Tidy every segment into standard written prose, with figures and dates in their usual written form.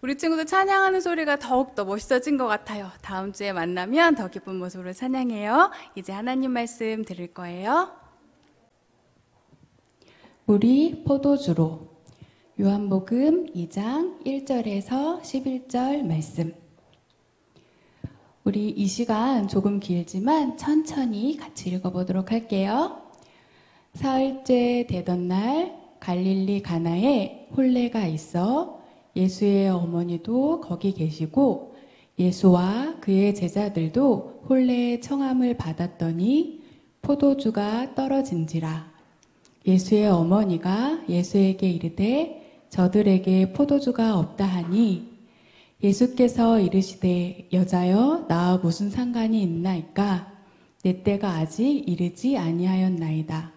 우리 친구들 찬양하는 소리가 더욱더 멋있어진 것 같아요. 다음 주에 만나면 더 기쁜 모습으로 찬양해요. 이제 하나님 말씀 들을 거예요. 우리 포도주로 요한복음 2장 1절에서 11절 말씀. 우리 이 시간 조금 길지만 천천히 같이 읽어보도록 할게요. 사흘째 되던 날 갈릴리 가나에 혼례가 있어 예수의 어머니도 거기 계시고 예수와 그의 제자들도 혼례의 청함을 받았더니 포도주가 떨어진지라. 예수의 어머니가 예수에게 이르되 저들에게 포도주가 없다 하니 예수께서 이르시되 여자여 나와 무슨 상관이 있나이까 내 때가 아직 이르지 아니하였나이다.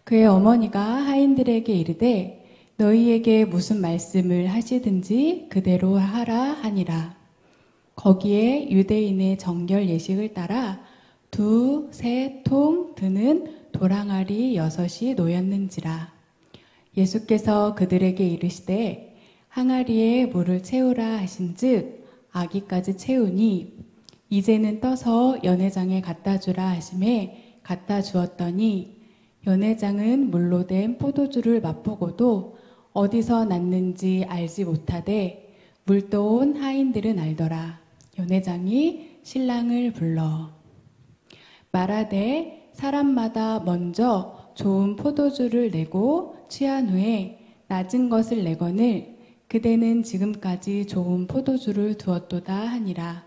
그의 어머니가 하인들에게 이르되 너희에게 무슨 말씀을 하시든지 그대로 하라 하니라. 거기에 유대인의 정결 예식을 따라 2, 3통 드는 도랑아리 6이 놓였는지라. 예수께서 그들에게 이르시되 항아리에 물을 채우라 하신즉 아기까지 채우니 이제는 떠서 연회장에 갖다 주라 하심에 갖다 주었더니 연회장은 물로 된 포도주를 맛보고도 어디서 났는지 알지 못하되 물떠온 하인들은 알더라. 연회장이 신랑을 불러 말하되 사람마다 먼저 좋은 포도주를 내고 취한 후에 낮은 것을 내거늘 그대는 지금까지 좋은 포도주를 두었도다 하니라.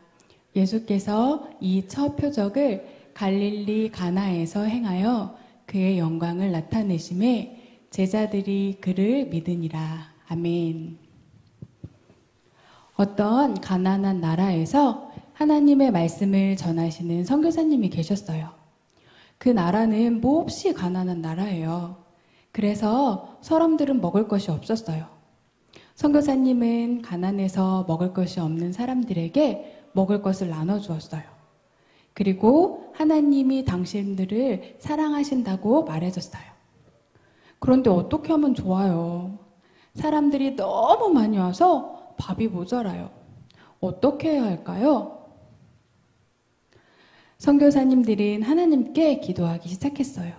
예수께서 이 첫 표적을 갈릴리 가나에서 행하여 그의 영광을 나타내심에 제자들이 그를 믿으니라. 아멘. 어떤 가난한 나라에서 하나님의 말씀을 전하시는 선교사님이 계셨어요. 그 나라는 몹시 가난한 나라예요. 그래서 사람들은 먹을 것이 없었어요. 선교사님은 가난해서 먹을 것이 없는 사람들에게 먹을 것을 나눠주었어요. 그리고 하나님이 당신들을 사랑하신다고 말해줬어요. 그런데 어떻게 하면 좋아요? 사람들이 너무 많이 와서 밥이 모자라요. 어떻게 해야 할까요? 선교사님들은 하나님께 기도하기 시작했어요.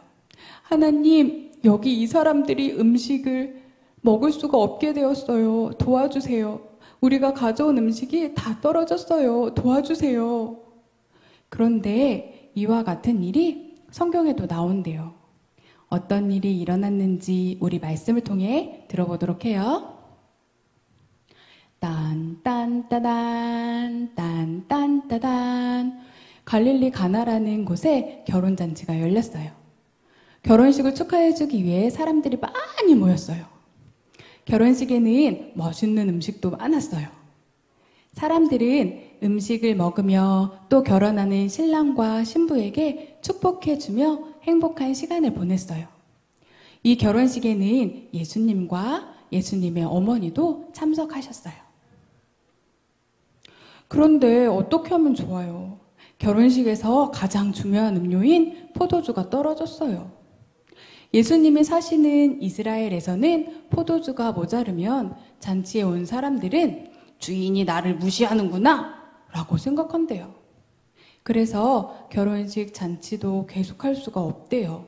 하나님, 여기 이 사람들이 음식을 먹을 수가 없게 되었어요. 도와주세요. 우리가 가져온 음식이 다 떨어졌어요. 도와주세요. 그런데 이와 같은 일이 성경에도 나온대요. 어떤 일이 일어났는지 우리 말씀을 통해 들어보도록 해요. 딴딴따단 딴딴따단 갈릴리 가나라는 곳에 결혼잔치가 열렸어요. 결혼식을 축하해주기 위해 사람들이 많이 모였어요. 결혼식에는 멋있는 음식도 많았어요. 사람들은 음식을 먹으며 또 결혼하는 신랑과 신부에게 축복해주며 행복한 시간을 보냈어요. 이 결혼식에는 예수님과 예수님의 어머니도 참석하셨어요. 그런데 어떻게 하면 좋아요? 결혼식에서 가장 중요한 음료인 포도주가 떨어졌어요. 예수님이 사시는 이스라엘에서는 포도주가 모자르면 잔치에 온 사람들은 주인이 나를 무시하는구나 라고 생각한대요. 그래서 결혼식 잔치도 계속할 수가 없대요.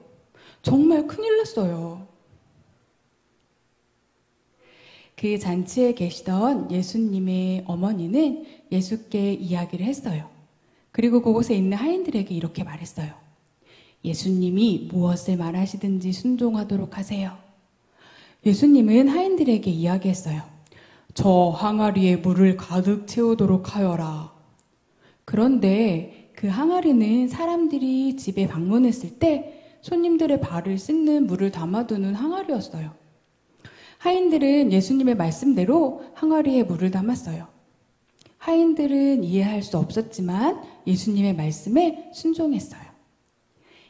정말 큰일 났어요. 그 잔치에 계시던 예수님의 어머니는 예수께 이야기를 했어요. 그리고 그곳에 있는 하인들에게 이렇게 말했어요. 예수님이 무엇을 말하시든지 순종하도록 하세요. 예수님은 하인들에게 이야기했어요. 저 항아리에 물을 가득 채우도록 하여라. 그런데 그 항아리는 사람들이 집에 방문했을 때 손님들의 발을 씻는 물을 담아두는 항아리였어요. 하인들은 예수님의 말씀대로 항아리에 물을 담았어요. 하인들은 이해할 수 없었지만 예수님의 말씀에 순종했어요.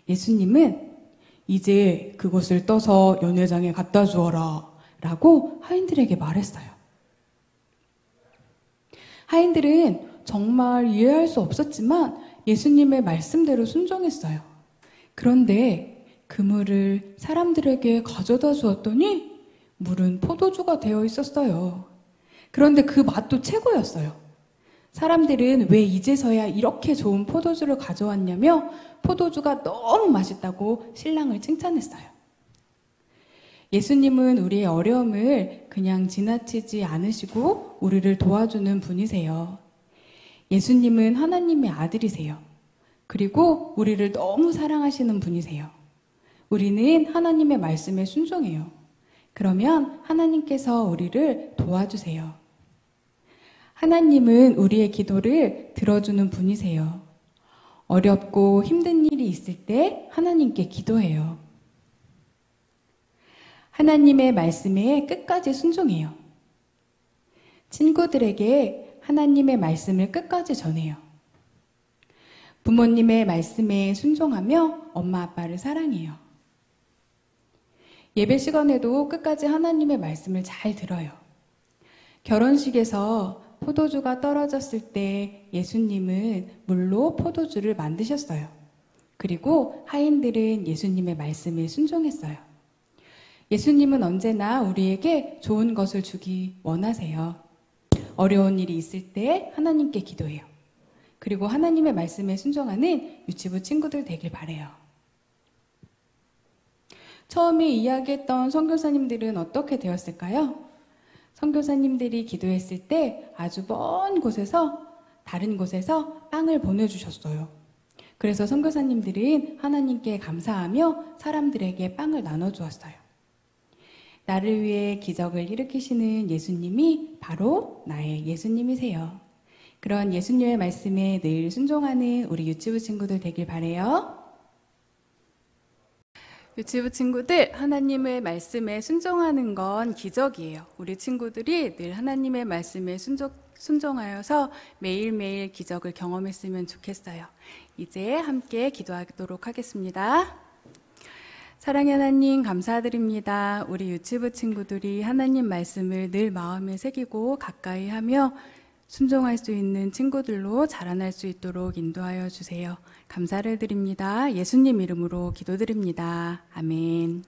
예수님은 이제 그것을 떠서 연회장에 갖다 주어라 라고 하인들에게 말했어요. 하인들은 정말 이해할 수 없었지만 예수님의 말씀대로 순종했어요. 그런데 그 물을 사람들에게 가져다 주었더니 물은 포도주가 되어 있었어요. 그런데 그 맛도 최고였어요. 사람들은 왜 이제서야 이렇게 좋은 포도주를 가져왔냐며 포도주가 너무 맛있다고 신랑을 칭찬했어요. 예수님은 우리의 어려움을 그냥 지나치지 않으시고 우리를 도와주는 분이세요. 예수님은 하나님의 아들이세요. 그리고 우리를 너무 사랑하시는 분이세요. 우리는 하나님의 말씀에 순종해요. 그러면 하나님께서 우리를 도와주세요. 하나님은 우리의 기도를 들어주는 분이세요. 어렵고 힘든 일이 있을 때 하나님께 기도해요. 하나님의 말씀에 끝까지 순종해요. 친구들에게 하나님의 말씀을 끝까지 전해요. 부모님의 말씀에 순종하며 엄마 아빠를 사랑해요. 예배 시간에도 끝까지 하나님의 말씀을 잘 들어요. 결혼식에서 포도주가 떨어졌을 때 예수님은 물로 포도주를 만드셨어요. 그리고 하인들은 예수님의 말씀에 순종했어요. 예수님은 언제나 우리에게 좋은 것을 주기 원하세요. 어려운 일이 있을 때 하나님께 기도해요. 그리고 하나님의 말씀에 순종하는 유치부 친구들 되길 바라요. 처음에 이야기했던 선교사님들은 어떻게 되었을까요? 선교사님들이 기도했을 때 아주 먼 곳에서 다른 곳에서 빵을 보내주셨어요. 그래서 선교사님들은 하나님께 감사하며 사람들에게 빵을 나눠주었어요. 나를 위해 기적을 일으키시는 예수님이 바로 나의 예수님이세요. 그런 예수님의 말씀에 늘 순종하는 우리 유치부 친구들 되길 바라요. 유치부 친구들, 하나님의 말씀에 순종하는 건 기적이에요. 우리 친구들이 늘 하나님의 말씀에 순종하여서 매일매일 기적을 경험했으면 좋겠어요. 이제 함께 기도하도록 하겠습니다. 사랑의 하나님 감사드립니다. 우리 유치부 친구들이 하나님 말씀을 늘 마음에 새기고 가까이 하며 순종할 수 있는 친구들로 자라날 수 있도록 인도하여 주세요. 감사를 드립니다. 예수님 이름으로 기도드립니다. 아멘.